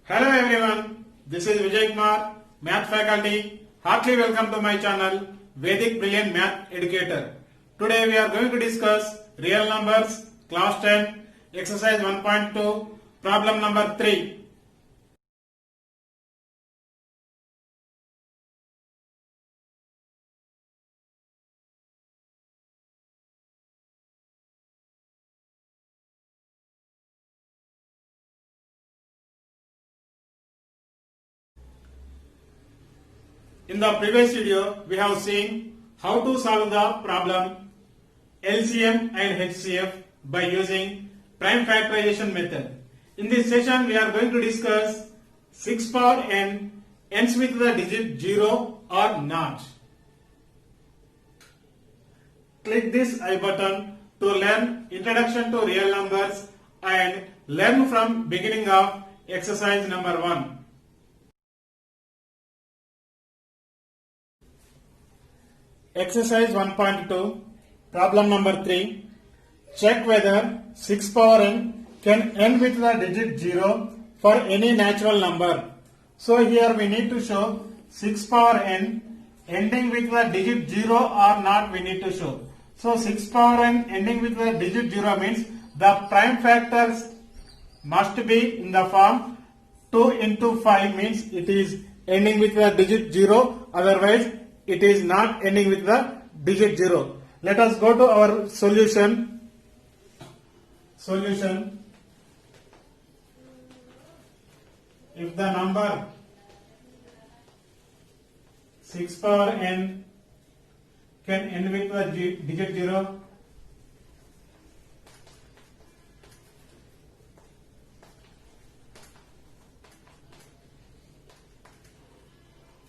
Hello everyone, this is Vijay Kumar, Math faculty. Heartily welcome to my channel, Vedic Brilliant Math Educator. Today we are going to discuss real numbers, class 10, exercise 1.2, problem number 3. In the previous video, we have seen how to solve the problem LCM and HCF by using prime factorization method. In this session, we are going to discuss 6 power n ends with the digit 0 or not. Click this I button to learn introduction to real numbers and learn from beginning of exercise number 1. Exercise 1.2, problem number 3. Check whether 6 power n can end with the digit 0 for any natural number. So here we need to show 6 power n ending with the digit 0 or not we need to show. So 6 power n ending with the digit 0 means the prime factors must be in the form 2 into 5 means it is ending with the digit 0, otherwise it is not ending with the digit 0. Let us go to our solution. If the number 6 power n can end with the digit 0,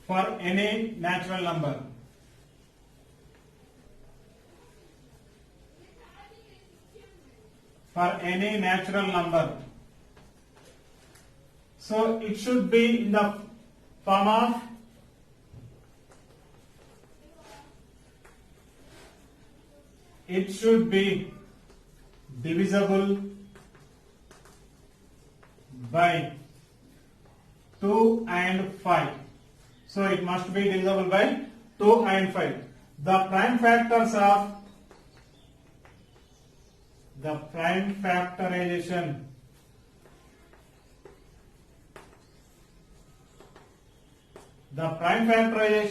for any natural number. So it should be in the form of it should be divisible by 2 and 5. So it must be divisible by 2 and 5. The prime factorization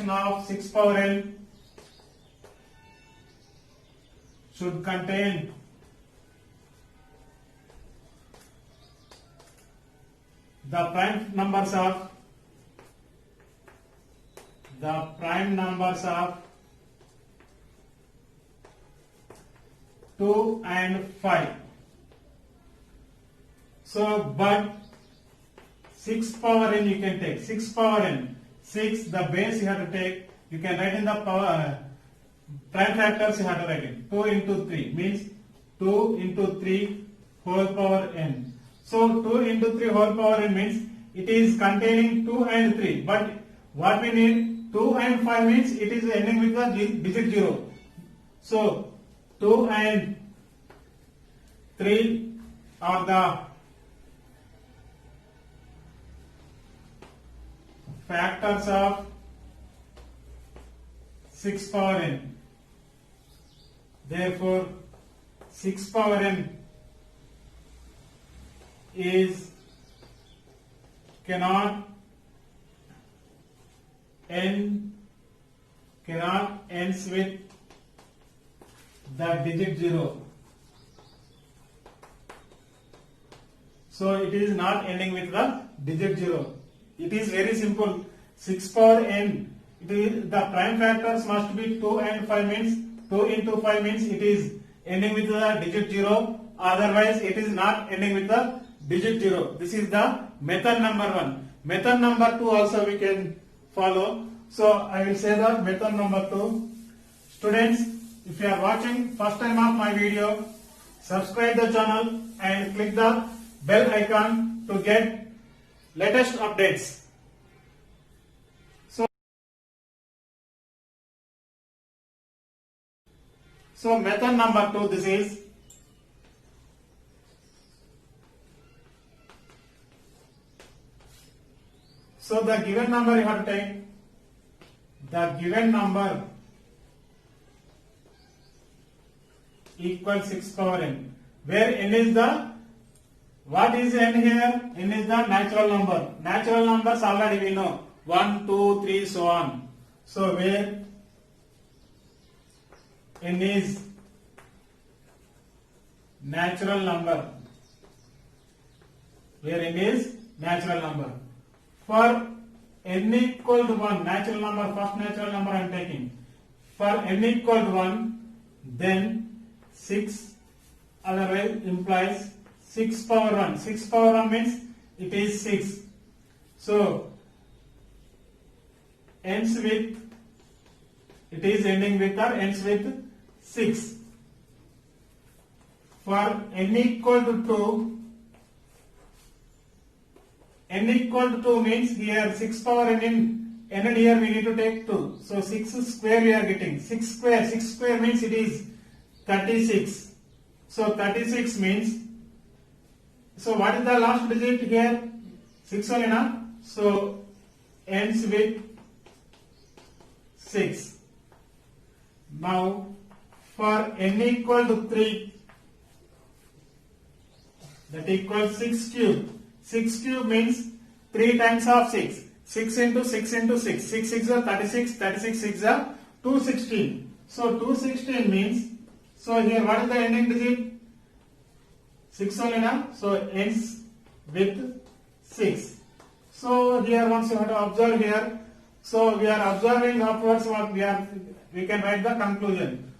of 6 power n should contain the prime numbers of 2 and 5. So, but 6 power n you can take. 6 power n. 6, the base you have to take. You can write in the power prime factors you have to write in. 2 into 3 means 2 into 3 whole power n. So, 2 into 3 whole power n means it is containing 2 and 3. But what we need, 2 and 5 means it is ending with the digit 0. So, 2 and 3 are the factors of 6 power n. Therefore, 6 power n cannot ends with the digit 0. So it is not ending with the digit 0. It is very simple. 6 power n, the prime factors must be 2 and 5 means 2 into 5 means it is ending with the digit 0, otherwise it is not ending with the digit 0. This is the method number 1. Method number 2 also we can follow. So I will say the method number 2. Students, if you are watching first time of my video, subscribe the channel and click the bell icon to get latest updates. So method number 2, this is So the given number you have to take. The given number equals 6 power n, where n is the, what is n here? N is the natural number. Natural numbers already we know, 1, 2, 3, so on. So where n is natural number, where n is natural number. For n equal to 1, natural number, first natural number I am taking. For n equal to 1, then 6 otherwise implies 6 power 1. 6 power 1 means it is 6. So ends with, it is ending with or ends with 6. For n equal to 2, n equal to 2 means here 6 power n in n, and here we need to take 2. So 6 square we are getting. 6 square means it is 36. So 36 means, so what is the last digit here? 6 only na? So ends with 6. Now for n equal to 3, that equals 6 cube. 6 cube means 3 times of 6. 6 into 6 into 6. 6 6 are 36. 36 6 are 216. So 216 means, so here what is the ending digit? 6 only na? So ends with 6. So here once you have to observe here. So we are observing afterwards what we can write the conclusion.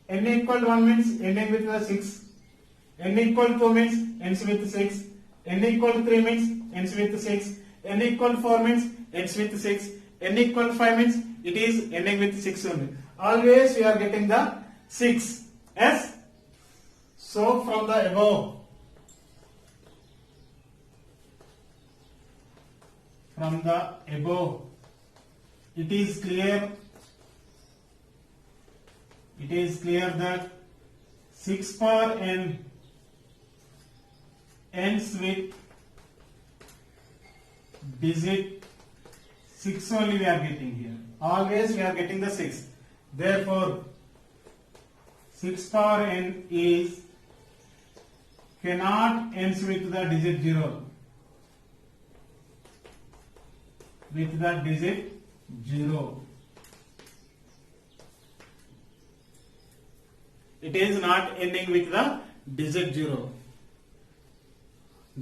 N equal to 1 means ending with the 6. N equal to 2 means ends with 6. N equal to 3 means ends with 6. N equal to 4 means ends with 6. N equal to 5 means it is ending with 6 only. Always we are getting the 6. Yes? So from the above, it is clear that 6 power n ends with digit 6 only we are getting here. Always we are getting the 6. Therefore 6 power n is cannot ends with the digit 0. With the digit 0. It is not ending with the digit 0.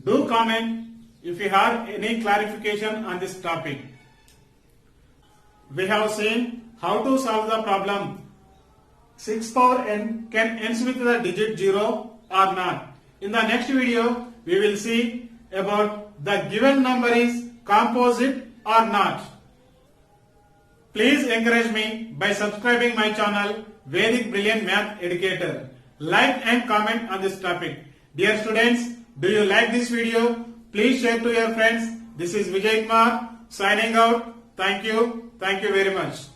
Do comment if you have any clarification on this topic. We have seen how to solve the problem 6 power n can ends with the digit 0 or not. In the next video, we will see about the given number is composite or not. Please encourage me by subscribing my channel Vedic Brilliant Math Educator. Like and comment on this topic. Dear students, do you like this video? Please share to your friends. This is Vijay Kumar signing out. Thank you very much.